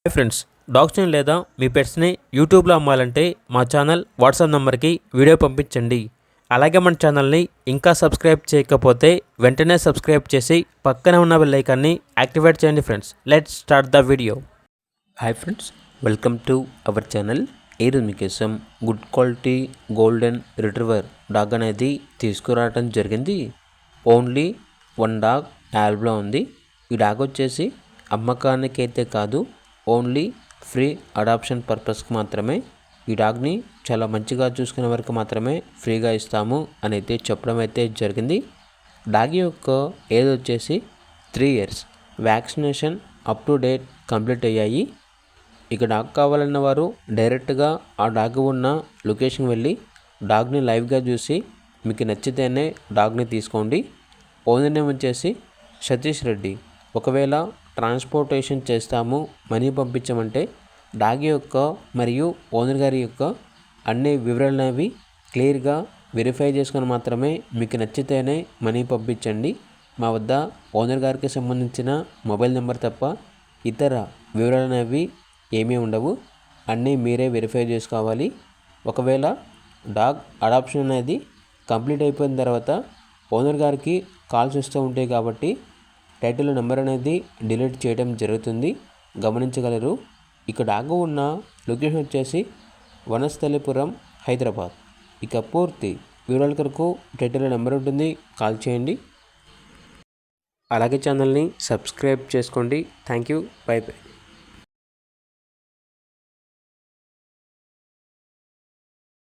Hi friends, డాగ్స్ని లేదా మీ పెట్స్ని యూట్యూబ్లో అమ్మాలంటే మా ఛానల్ వాట్సాప్ నెంబర్కి వీడియో పంపించండి. అలాగే మన ఛానల్ని ఇంకా సబ్స్క్రైబ్ చేయకపోతే వెంటనే సబ్స్క్రైబ్ చేసి పక్కనే ఉన్న బెల్ ఐకాన్ని యాక్టివేట్ చేయండి. Friends, let's start the video. Hi friends, welcome to our channel. ఈరోజు మీకోసం good quality golden retriever dog అనేది తీసుకురావడం జరిగింది. ఓన్లీ వన్ డాగ్ యాల్బ్లో ఉంది. ఈ డాగ్ వచ్చేసి అమ్మకానికి అయితే కాదు, ఓన్లీ ఫ్రీ అడాప్షన్ పర్పస్కి మాత్రమే. ఈ డాగ్ని చాలా మంచిగా చూసుకునే వరకు మాత్రమే ఫ్రీగా ఇస్తాము అని అయితే చెప్పడం అయితే జరిగింది. డాగ్ యొక్క ఏజ్ వచ్చేసి 3 years. Vaccination up to date complete అయ్యాయి. ఇక డాగ్ కావాలన్న వారు డైరెక్ట్గా ఆ డాగ్ ఉన్న లొకేషన్ వెళ్ళి డాగ్ని లైవ్గా చూసి మీకు నచ్చితేనే డాగ్ని తీసుకోండి. ఓనర్ నేమ్ వచ్చేసి సతీష్ రెడ్డి. ఒకవేళ ట్రాన్స్పోర్టేషన్ చేస్తాము, మనీ పంపించమంటే డాగ్ యొక్క మరియు ఓనర్ గారి యొక్క అన్ని వివరాలు అనేవి క్లియర్గా వెరిఫై చేసుకొని మాత్రమే మీకు నచ్చితేనే మనీ పంపించండి. మా వద్ద ఓనర్ గారికి సంబంధించిన మొబైల్ నెంబర్ తప్ప ఇతర వివరాలు అనేవి ఏమీ ఉండవు. అన్నీ మీరే వెరిఫై చేసుకోవాలి. ఒకవేళ డాగ్ అడాప్షన్ అనేది కంప్లీట్ అయిపోయిన తర్వాత ఓనర్ గారికి కాల్స్ వస్తూ ఉంటాయి కాబట్టి టైటిల్ నెంబర్ అనేది డిలీట్ చేయడం జరుగుతుంది, గమనించగలరు. ఇక డాగ్ ఉన్న లొకేషన్ వచ్చేసి వనస్థలిపురం, హైదరాబాద్. ఇక పూర్తి వివరాల కొరకు టైటిల్ నెంబర్ ఉంటుంది, కాల్ చేయండి. అలాగే ఛానల్ని సబ్స్క్రైబ్ చేసుకోండి. Thank you, by by.